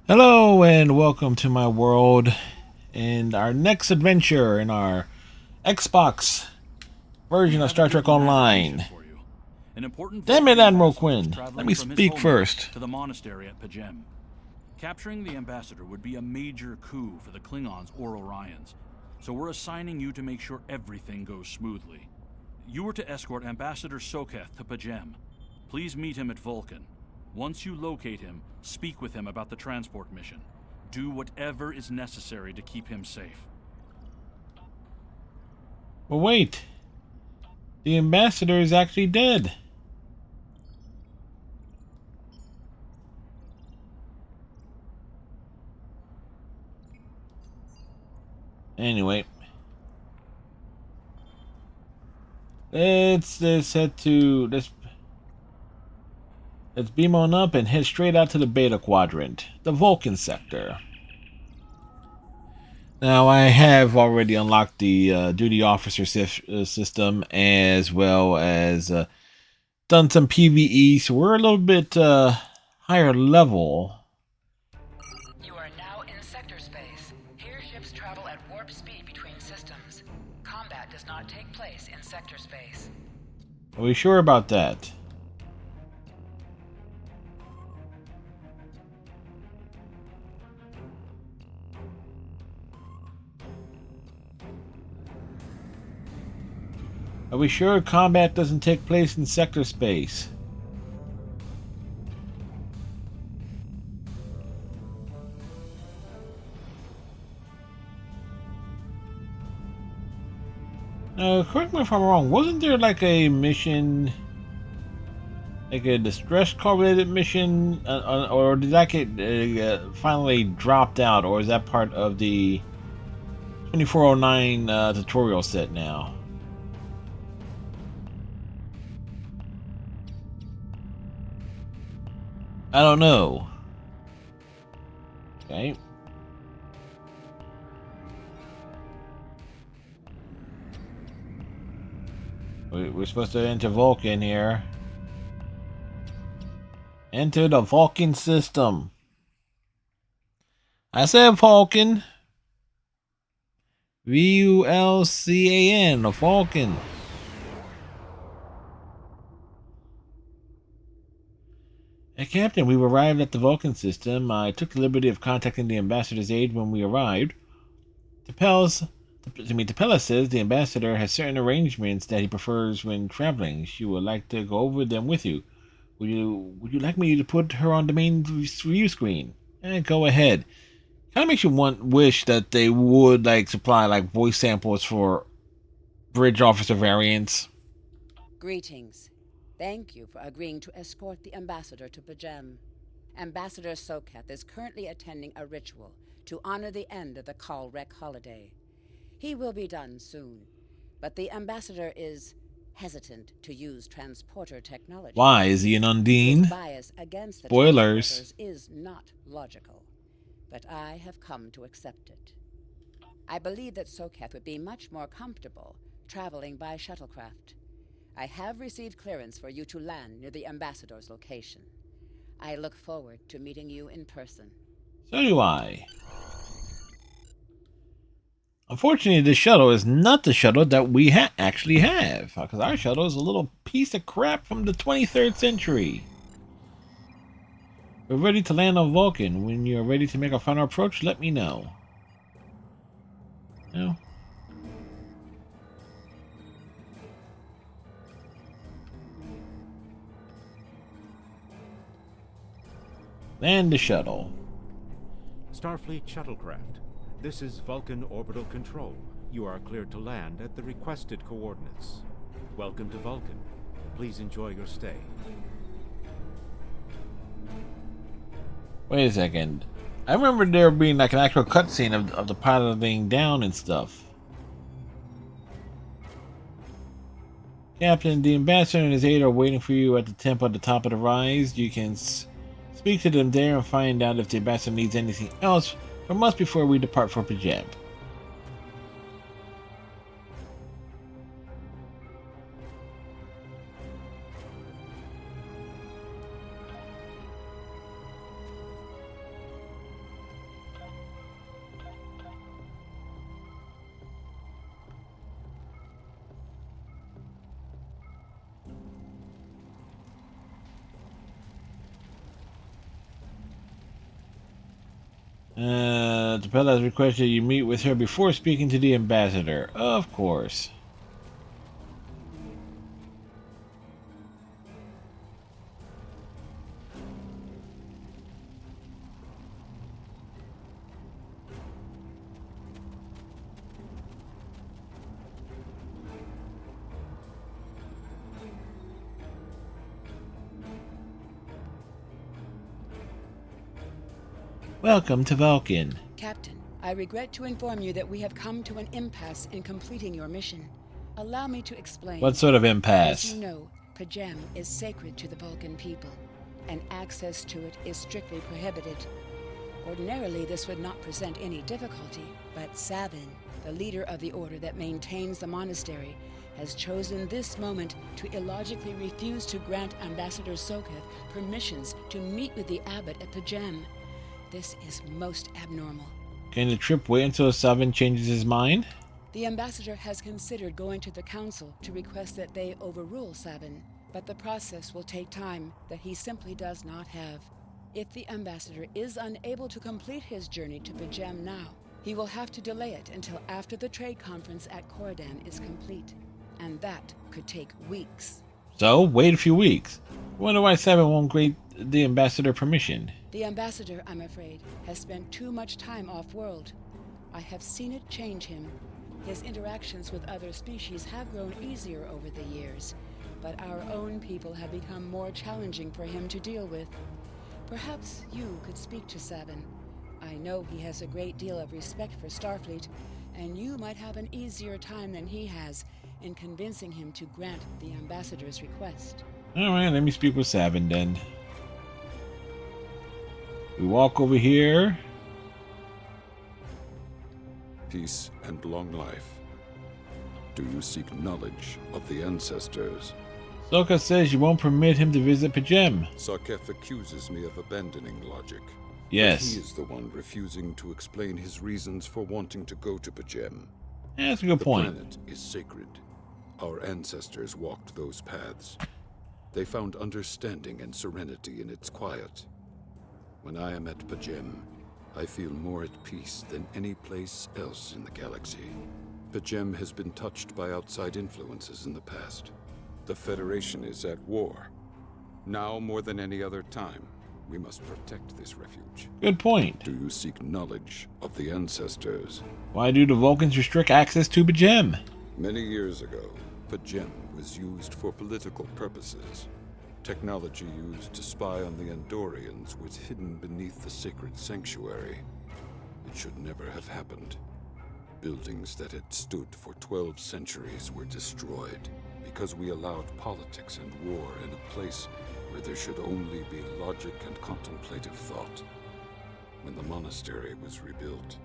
Hello and welcome to my world and our next adventure in our Xbox We version of have a Star bit Trek of apprehension Online. for you. An important Damn Vulcan it, Admiral ambassador is Quinn. Let traveling me from his speak homeworld first. to the monastery at Pajem. Capturing the ambassador would be a major coup for the Klingons or Orions, so we're assigning you to make sure everything goes smoothly. You are to escort Ambassador Soketh to Pajem. Please meet him at Vulcan. Once you locate him, speak with him about the transport mission. Do whatever is necessary to keep him safe. But wait, the ambassador is actually dead. Anyway, let's head to let's beam on up and head straight out to the Beta Quadrant, the Vulcan sector. Now, I have already unlocked the duty officer system as well as done some PvE, so we're a little bit higher level. You are now in sector space. Here ships travel at warp speed between systems. Combat does not take place in sector space. Are we sure about that? Are we sure combat doesn't take place in sector space? Correct me if I'm wrong. Wasn't there like a mission, like a distress call related mission, or did that get finally dropped out, or is that part of the 2409 tutorial set now? I don't know. Okay. We're supposed to enter Vulcan here. Enter the Vulcan system. I said Vulcan. Vulcan, a Vulcan. Hey, Captain, we've arrived at the Vulcan system. I took the liberty of contacting the ambassador's aide when we arrived. Tapella says the ambassador has certain arrangements that he prefers when traveling. She would like to go over them with you. Would you like me to put her on the main view screen? Go ahead. Kind of makes you wish that they would like supply like voice samples for bridge officer variants. Greetings. Thank you for agreeing to escort the ambassador to Pajem. Ambassador Soketh is currently attending a ritual to honor the end of the Kalrek holiday. He will be done soon, but the ambassador is hesitant to use transporter technology. Why is he an His Undine? bias against the Spoilers. transporters is not logical, but I have come to accept it. I believe that Soketh would be much more comfortable traveling by shuttlecraft. I have received clearance for you to land near the ambassador's location. I look forward to meeting you in person. So do I. Unfortunately, this shuttle is not the shuttle that we actually have, because our shuttle is a little piece of crap from the 23rd century. We're ready to land on Vulcan. When you're ready to make a final approach, let me know. No? Land the shuttle. Starfleet shuttlecraft. This is Vulcan Orbital Control. You are cleared to land at the requested coordinates. Welcome to Vulcan. Please enjoy your stay. Wait a second. I remember there being like an actual cutscene of the pilot laying down and stuff. Captain, the ambassador and his aide are waiting for you at the temple at the top of the rise. You can speak to them there and find out if the ambassador needs anything else from us before we depart for Pajab. Tapella has requested you meet with her before speaking to the ambassador. Of course. Welcome to Vulcan. Captain, I regret to inform you that we have come to an impasse in completing your mission. Allow me to explain. What sort of As impasse? you know, Pajem is sacred to the Vulcan people, and access to it is strictly prohibited. Ordinarily, this would not present any difficulty, but Savin, the leader of the order that maintains the monastery, has chosen this moment to illogically refuse to grant Ambassador Soketh permissions to meet with the abbot at Pajem. This is most abnormal. Can the trip wait until Savin changes his mind? The ambassador has considered going to the council to request that they overrule Savin, but the process will take time that he simply does not have. If the ambassador is unable to complete his journey to Pajem now, he will have to delay it until after the trade conference at Corridan is complete, and that could take weeks. So, wait a few weeks. Wonder why Savin won't grant the ambassador permission. The ambassador, I'm afraid, has spent too much time off-world. I have seen it change him. His interactions with other species have grown easier over the years, but our own people have become more challenging for him to deal with. Perhaps you could speak to Savin. I know he has a great deal of respect for Starfleet, and you might have an easier time than he has in convincing him to grant the ambassador's request. Alright, let me speak with Savin then. We walk over here. Peace and long life. Do you seek knowledge of the ancestors? Soka says you won't permit him to visit Pajem. Sarketh accuses me of abandoning logic. Yes. But he is the one refusing to explain his reasons for wanting to go to Pajem. Yeah, that's a good point. The planet is sacred. Our ancestors walked those paths. They found understanding and serenity in its quiet. When I am at Pajem, I feel more at peace than any place else in the galaxy. Pajem has been touched by outside influences in the past. The Federation is at war. Now more than any other time, we must protect this refuge. Good point. Do you seek knowledge of the ancestors? Why do the Vulcans restrict access to Pajem? Many years ago, Pajem was used for political purposes. Technology used to spy on the Andorians was hidden beneath the sacred sanctuary. It should never have happened. Buildings that had stood for 12 centuries were destroyed because we allowed politics and war in a place where there should only be logic and contemplative thought. When the monastery was rebuilt,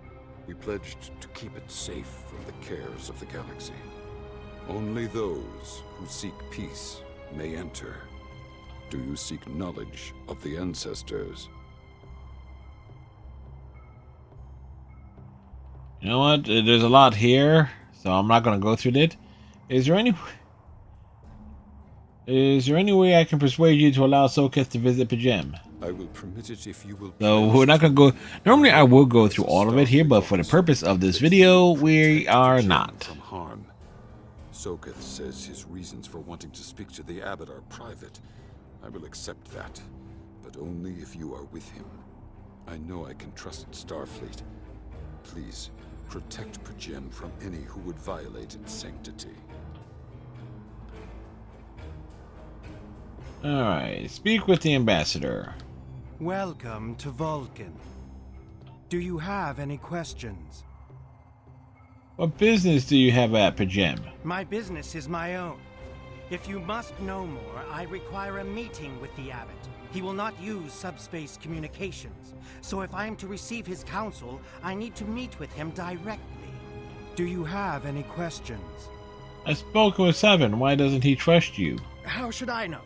we pledged to keep it safe from the cares of the galaxy. Only those who seek peace may enter. Do you seek knowledge of the ancestors? You know what? There's a lot here, so I'm not going to go through it. Is there any way I can persuade you to allow Soketh to visit Pajem? I will permit it if you will. So we're not going to go. Normally I would go through all of it here, but for the purpose of this video, we are not. From harm. Soketh says his reasons for wanting to speak to the abbot are private. I will accept that, but only if you are with him. I know I can trust Starfleet. Please, protect Pajem from any who would violate its sanctity. Alright, speak with the ambassador. Welcome to Vulcan. Do you have any questions? What business do you have at Pajem? My business is my own. If you must know more, I require a meeting with the abbot. He will not use subspace communications, so if I am to receive his counsel, I need to meet with him directly. Do you have any questions? I spoke with Savin. Why doesn't he trust you? How should I know?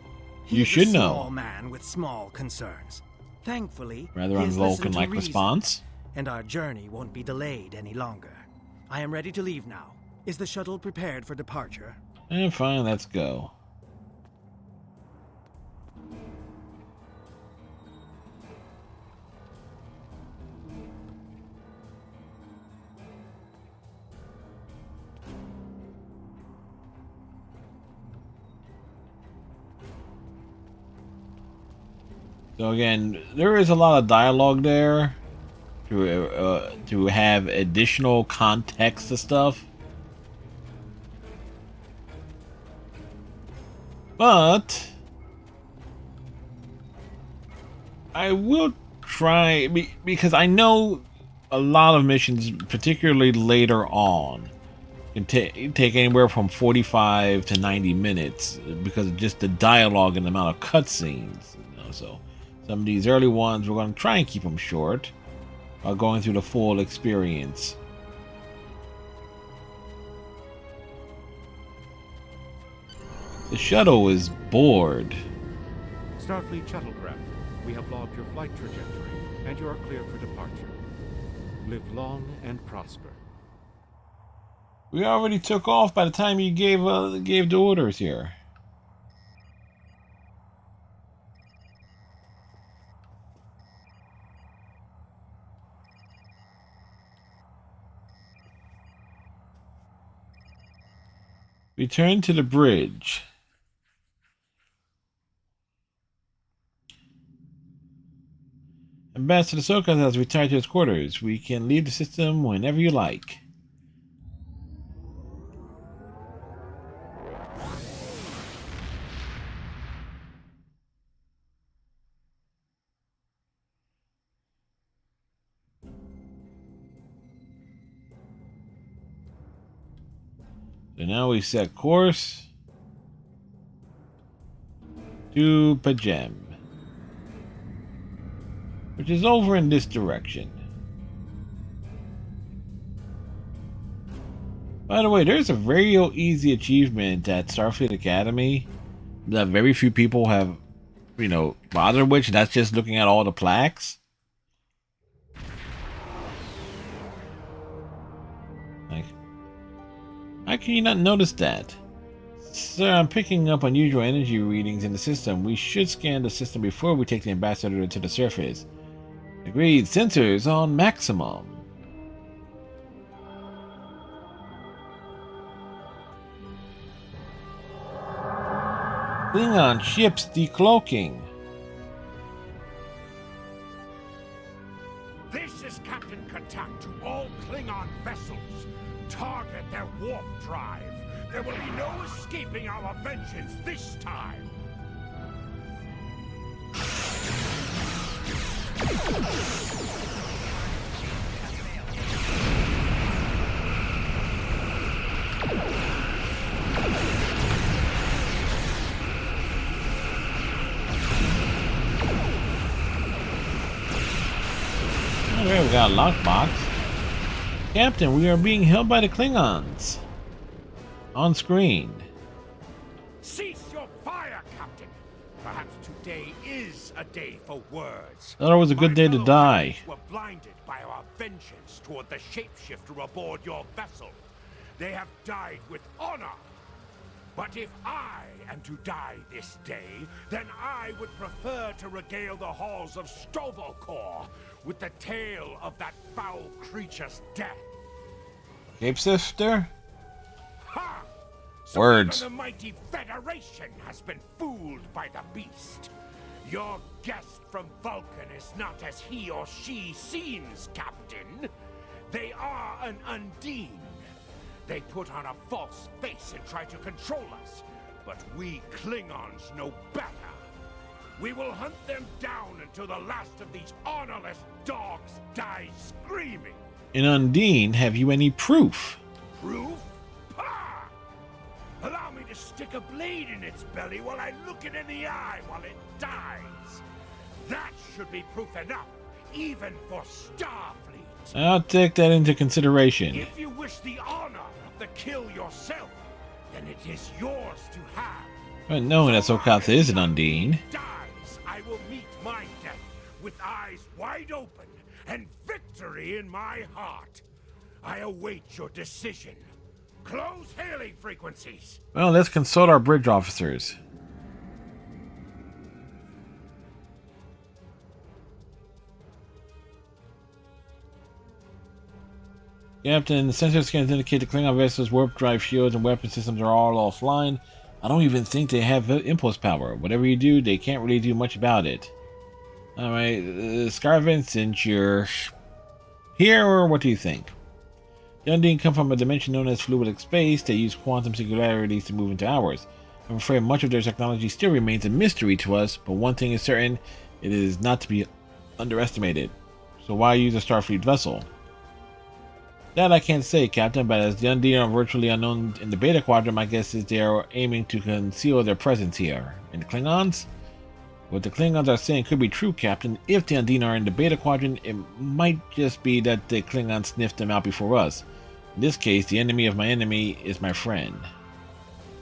You He's should a know. Small man with small concerns. Thankfully, Rather he has listened to un-Vulcan-like reason, response. and our journey won't be delayed any longer. I am ready to leave now. Is the shuttle prepared for departure? Fine, let's go. So again, there is a lot of dialogue there to have additional context to stuff. But I will try because I know a lot of missions, particularly later on, can take anywhere from 45 to 90 minutes because of just the dialogue and the amount of cutscenes. So some of these early ones, we're going to try and keep them short while going through the full experience. The shuttle is bored. Starfleet shuttlecraft, we have logged your flight trajectory, and you are cleared for departure. Live long and prosper. We already took off by the time you gave the orders here. Return to the bridge. Ambassador Sokas has retired to his quarters. We can leave the system whenever you like. So now we set course to Pajem, which is over in this direction. By the way, there's a very easy achievement at Starfleet Academy that very few people have, bothered with. That's just looking at all the plaques. Like, how can you not notice that? Sir, I'm picking up unusual energy readings in the system. We should scan the system before we take the ambassador to the surface. Agreed. Sensors on maximum. Klingon ships decloaking. This is Captain Katak to all Klingon vessels. Target their warp drive. There will be no escaping our vengeance this time. Okay, we got a lockbox. Captain, we are being held by the Klingons. On screen. Cease your fire, Captain. Perhaps today is a day for words. Thought it was a good day to die. Were blinded by our vengeance toward the shapeshifter aboard your vessel. They have died with honor. But if I am to die this day, then I would prefer to regale the halls of Stovokor with the tale of that foul creature's death. Shapeshifter? Ha! So Words. even the mighty Federation has been fooled by the beast. Your guest from Vulcan is not as he or she seems, Captain. They are an Undine. They put on a false face and try to control us, but we Klingons know better. We will hunt them down until the last of these honorless dogs die screaming. And Undine, have you any proof? Proof? Pah! Allow me to stick a blade in its belly while I look it in the eye while it dies. That should be proof enough, even for Starfleet. I'll take that into consideration. If you wish the honor of the kill yourself, then it is yours to have. But knowing that Sokath is an Undine. Dies, I will meet my death with eyes wide open and victory in my heart. I await your decision. Close hailing frequencies. Well, let's consult our bridge officers. Captain, the sensor scans indicate the Klingon vessels' warp drive shields and weapon systems are all offline. I don't even think they have impulse power. Whatever you do, they can't really do much about it. Alright, Scarvin, since you're here, or what do you think? The Undine come from a dimension known as fluidic space. They use quantum singularities to move into ours. I'm afraid much of their technology still remains a mystery to us, but one thing is certain, it is not to be underestimated. So why use a Starfleet vessel? That I can't say, Captain, but as the Undine are virtually unknown in the Beta Quadrant, my guess is they are aiming to conceal their presence here. And the Klingons? What the Klingons are saying could be true, Captain. If the Undine are in the Beta Quadrant, it might just be that the Klingons sniffed them out before us. In this case, the enemy of my enemy is my friend.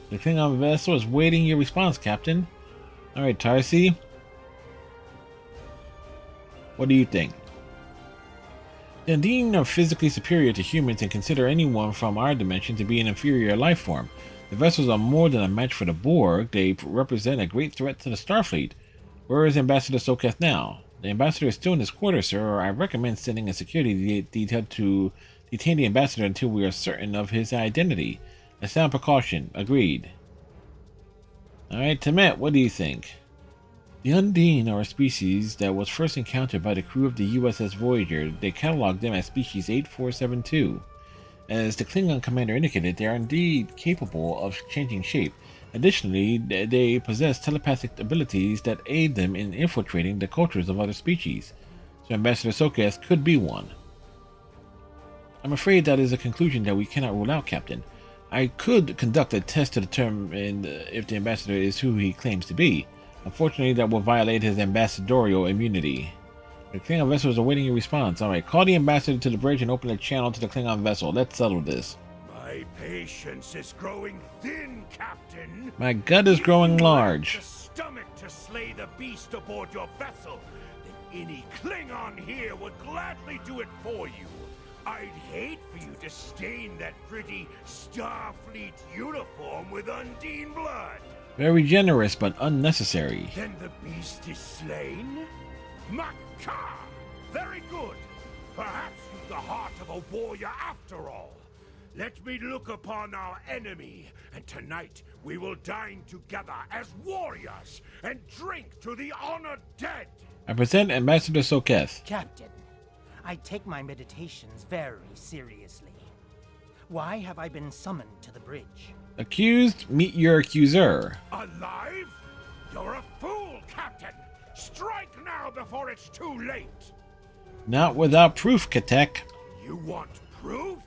The Klingon vessel is waiting your response, Captain. Alright, Tarsi. What do you think? The Undine are physically superior to humans and consider anyone from our dimension to be an inferior life form. The vessels are more than a match for the Borg. They represent a great threat to the Starfleet. Where is Ambassador Soketh now? The Ambassador is still in his quarters, sir, or I recommend sending a security detail to detain the Ambassador until we are certain of his identity. A sound precaution. Agreed. Alright, Temet, what do you think? The Undine are a species that was first encountered by the crew of the USS Voyager. They cataloged them as species 8472. As the Klingon commander indicated, they are indeed capable of changing shape. Additionally, they possess telepathic abilities that aid them in infiltrating the cultures of other species. So Ambassador Soketh could be one. I'm afraid that is a conclusion that we cannot rule out, Captain. I could conduct a test to determine if the Ambassador is who he claims to be. Unfortunately, that will violate his ambassadorial immunity. The Klingon vessel is awaiting your response. Alright, call the Ambassador to the bridge and open a channel to the Klingon vessel. Let's settle this. My patience is growing thin, Captain. My gut is growing If you large. lack the stomach to slay the beast aboard your vessel, then any Klingon here would gladly do it for you. I'd hate for you to stain that pretty Starfleet uniform with Undine blood. Very generous, but unnecessary. Then the beast is slain? Makar! Very good. Perhaps you've the heart of a warrior after all. Let me look upon our enemy, and tonight we will dine together as warriors and drink to the honored dead. I present Ambassador Soketh. Captain, I take my meditations very seriously. Why have I been summoned to the bridge? Accused, meet your accuser. Alive? You're a fool, Captain! Strike now before it's too late! Not without proof, Katek. You want proof?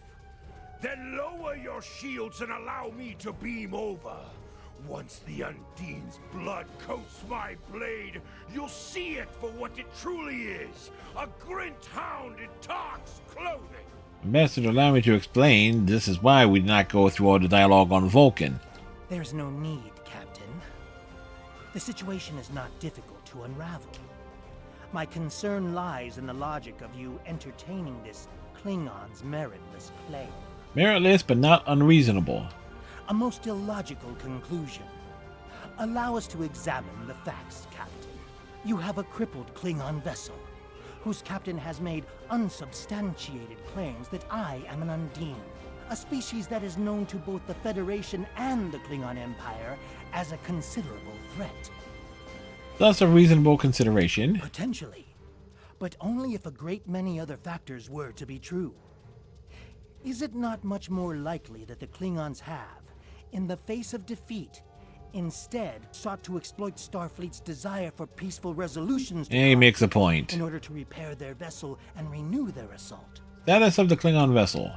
Then lower your shields and allow me to beam over. Once the Undine's blood coats my blade, you'll see it for what it truly is. A Grint hound in Tark's clothing. Ambassador, allow me to explain. This is why we did not go through all the dialogue on Vulcan. There's no need, Captain. The situation is not difficult to unravel. My concern lies in the logic of you entertaining this Klingon's meritless claim. Meritless, but not unreasonable. A most illogical conclusion. Allow us to examine the facts, Captain. You have a crippled Klingon vessel, whose captain has made unsubstantiated claims that I am an Undine, a species that is known to both the Federation and the Klingon Empire as a considerable threat. Thus a reasonable consideration. Potentially, but only if a great many other factors were to be true. Is it not much more likely that the Klingons have, in the face of defeat, instead sought to exploit Starfleet's desire for peaceful resolutions to He makes a point. in order to repair their vessel and renew their assault? Status of the Klingon vessel.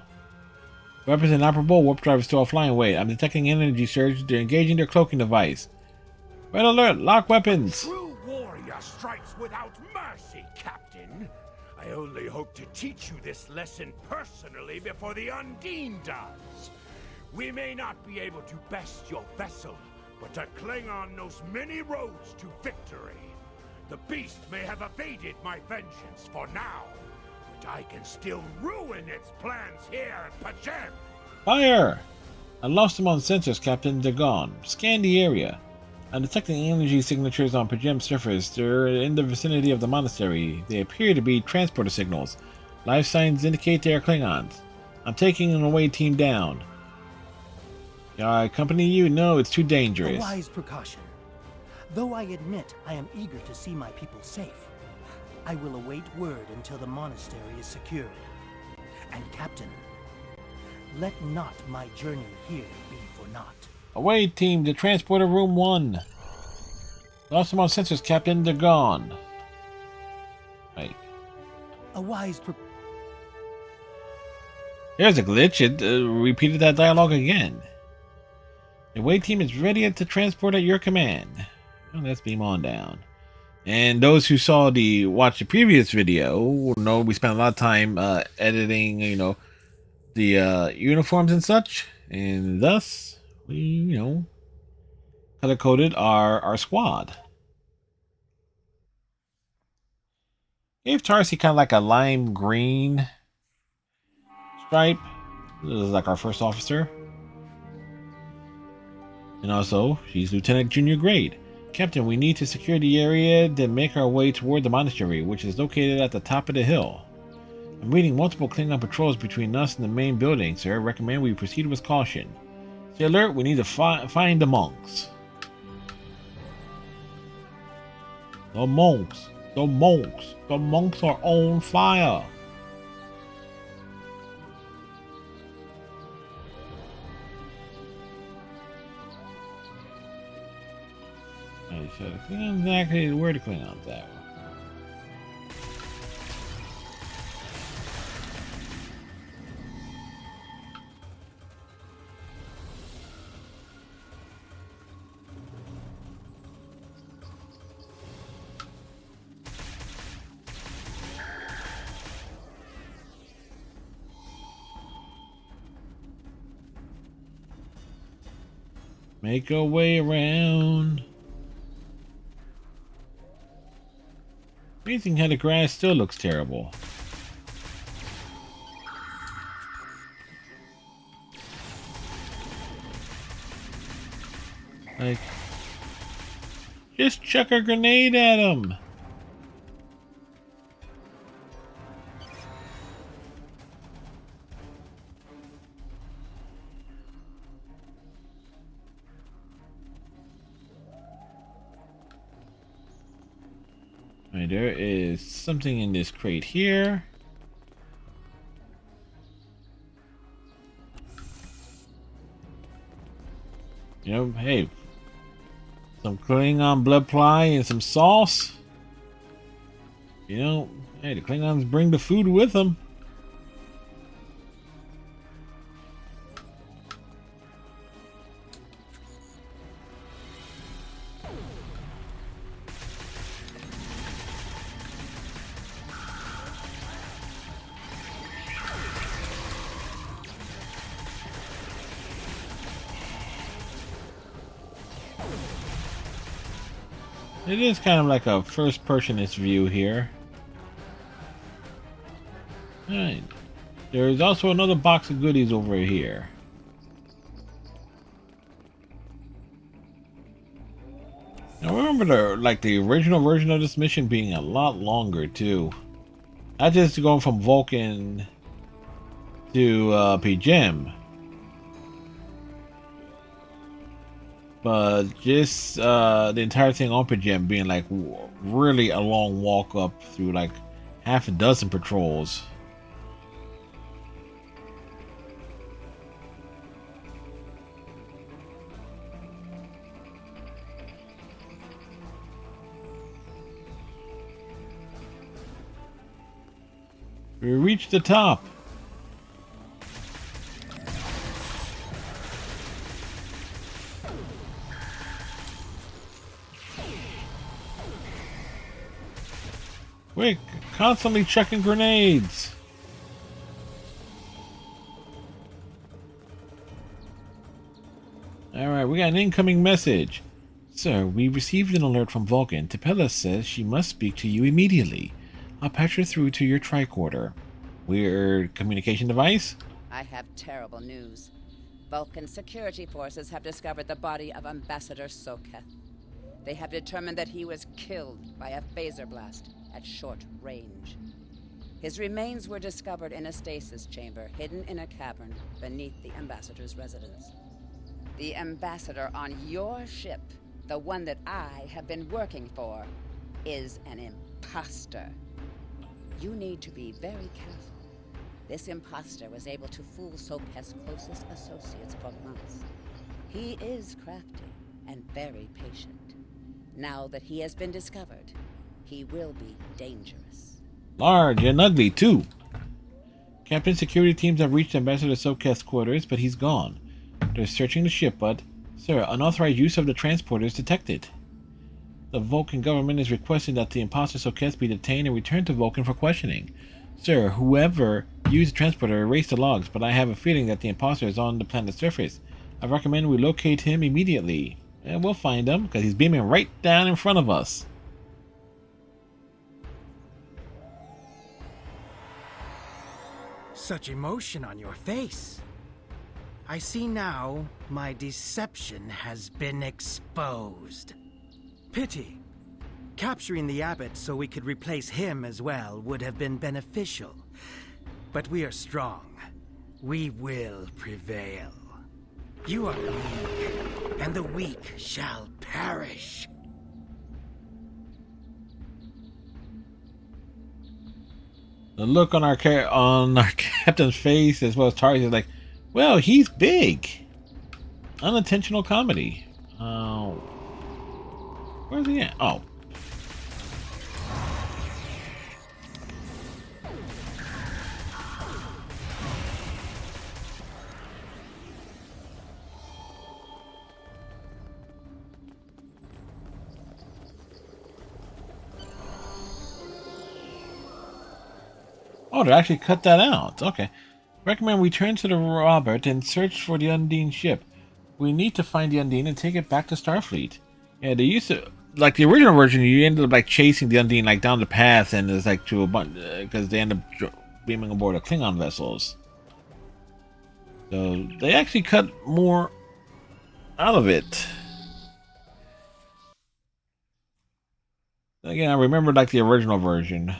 Weapons inoperable, warp drive is still offline. Wait, I'm detecting energy surge. They're engaging their cloaking device. Red alert, lock weapons. True warrior strikes without mercy, Captain. I only hope to teach you this lesson personally before the Undine does. We may not be able to best your vessel, but a Klingon knows many roads to victory. The beast may have evaded my vengeance for now, but I can still ruin its plans here at Pajem. Fire! I lost them on sensors, Captain. They're gone. Scan the area. I'm detecting energy signatures on Pajem's surface. They're in the vicinity of the monastery. They appear to be transporter signals. Life signs indicate they are Klingons. I'm taking an away team down. Shall I accompany you? No, it's too A dangerous. wise precaution. Though I admit I am eager to see my people safe. I will await word until the monastery is secured. And Captain, let not my journey here be for naught. Away, team, to transporter room 1. Lost them on sensors, Captain. They're gone. Wait. A wise There's a glitch. It repeated that dialogue again. The away team is ready to transport at your command. Well, let's beam on down. And those who watched the previous video will know we spent a lot of time editing, the uniforms and such, and thus we, color coded our squad. Gave Tarsi kind of like a lime green stripe. This is like our first officer. And also, she's Lieutenant Junior grade. Captain, we need to secure the area, then make our way toward the monastery, which is located at the top of the hill. I'm reading multiple Klingon patrols between us and the main building, sir. Recommend we proceed with caution. Stay alert, we need to find the monks. The monks! The monks! The monks are on fire! So the Klingons exactly where the Klingons at? Make our way around. Amazing how the grass still looks terrible. Like, just chuck a grenade at him. Right, there is something in this crate here. Hey, some Klingon blood ply and some sauce. Hey, the Klingons bring the food with them. It is kind of like a first-personist view here. Alright. There's also another box of goodies over here. Now remember the original version of this mission being a lot longer too. Not just going from Vulcan to PGM. But just the entire thing on Pajam being like really a long walk up through like half a dozen patrols. We reached the top. Quick, constantly chucking grenades. Alright, we got an incoming message. Sir, we received an alert from Vulcan. Tapella says she must speak to you immediately. I'll patch her through to your tricorder. Weird communication device? I have terrible news. Vulcan security forces have discovered the body of Ambassador Soketh. They have determined that he was killed by a phaser blast at short range. His remains were discovered in a stasis chamber hidden in a cavern beneath the Ambassador's residence. The Ambassador on your ship, the one that I have been working for, is an imposter. You need to be very careful. This imposter was able to fool Soketh's closest associates for months. He is crafty and very patient. Now that he has been discovered, he will be dangerous. Large and ugly, too. Captain, security teams have reached Ambassador Soketh's quarters, but he's gone. They're searching the ship, but... Sir, unauthorized use of the transporter is detected. The Vulcan government is requesting that the imposter Soketh be detained and returned to Vulcan for questioning. Sir, whoever used the transporter erased the logs, but I have a feeling that the imposter is on the planet's surface. I recommend we locate him immediately. And we'll find him, because he's beaming right down in front of us. Such emotion on your face. I see now my deception has been exposed. Pity. Capturing the abbot so we could replace him as well would have been beneficial. But we are strong. We will prevail. You are weak, and the weak shall perish. The look on our captain's face, as well as Tari's, is like, well, he's big. Unintentional comedy. Where's he at? Oh. Oh, they actually cut that out. Okay. Recommend we turn to the Robert and search for the Undine ship. We need to find the Undine and take it back to Starfleet. Yeah, they used to, like the original version, you ended up like chasing the Undine like down the path, and it's like to a bunch because they end up beaming aboard the Klingon vessels. So they actually cut more out of it. Again, I remember like the original version.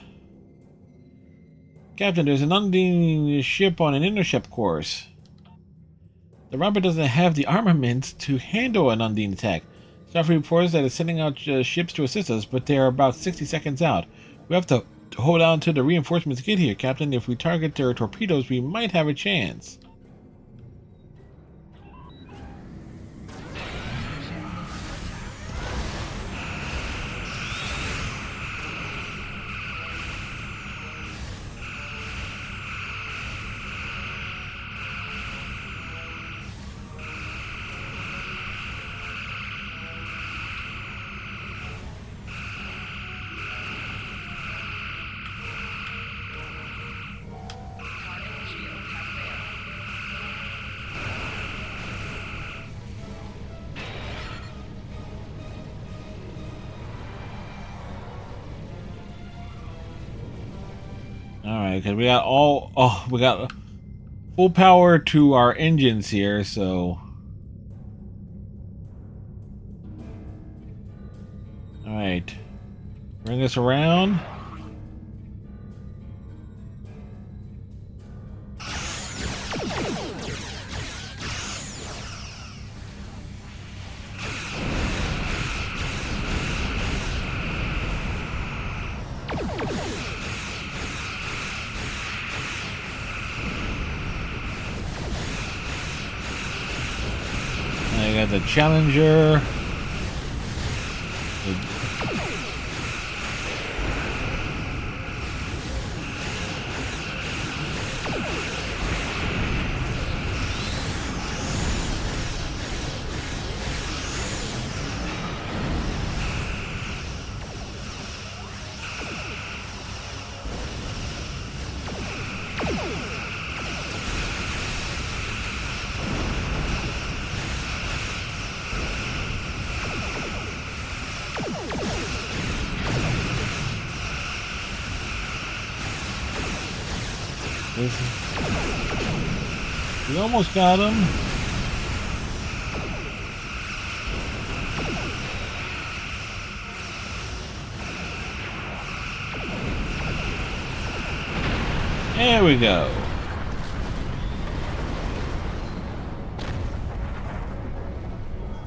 Captain, there's an Undine ship on an intercept course. The Robert doesn't have the armaments to handle an Undine attack. Starfleet reports that it's sending out ships to assist us, but they're about 60 seconds out. We have to hold on to the reinforcements to get here, Captain. If we target their torpedoes, we might have a chance. Alright, because we got we got full power to our engines here, so... Alright. Bring us around. I got the Challenger. We almost got him. There we go.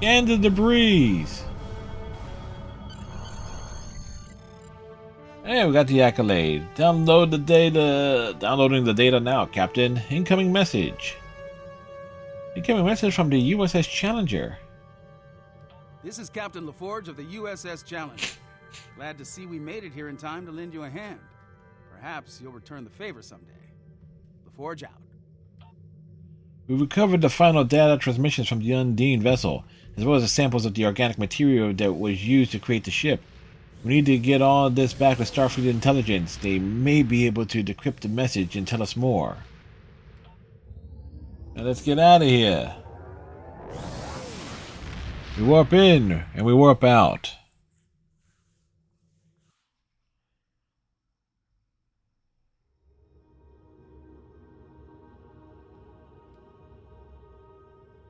And the debris. Hey, we got the accolade. Download the data. Downloading the data now, Captain. Incoming message. Incoming message from the USS Challenger. This is Captain LaForge of the USS Challenger. Glad to see we made it here in time to lend you a hand. Perhaps you'll return the favor someday. LaForge out. We recovered the final data transmissions from the Undine vessel, as well as the samples of the organic material that was used to create the ship. We need to get all this back to Starfleet Intelligence. They may be able to decrypt the message and tell us more. Now let's get out of here. We warp in and we warp out.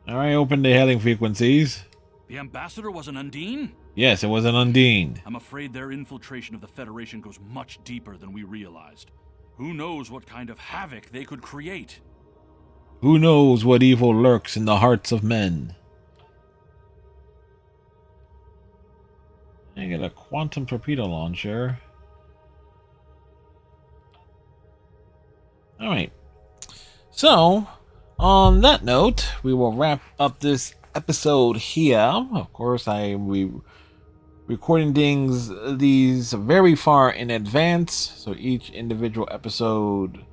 Alright, open the hailing frequencies. The ambassador was an Undine? Yes, it was an Undine. I'm afraid their infiltration of the Federation goes much deeper than we realized. Who knows what kind of havoc they could create? Who knows what evil lurks in the hearts of men? I get a quantum torpedo launcher. Alright. So, on that note, we will wrap up this episode here. Of course, we recording these very far in advance, so each individual episode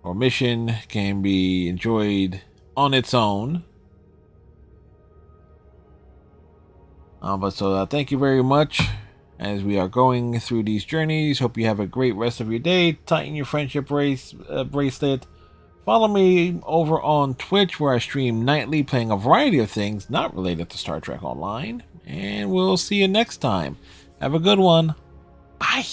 or mission can be enjoyed on its own. Thank you very much as we are going through these journeys. Hope you have a great rest of your day. Tighten your friendship bracelet. Follow me over on Twitch, where I stream nightly playing a variety of things not related to Star Trek Online. And we'll see you next time. Have a good one. Bye.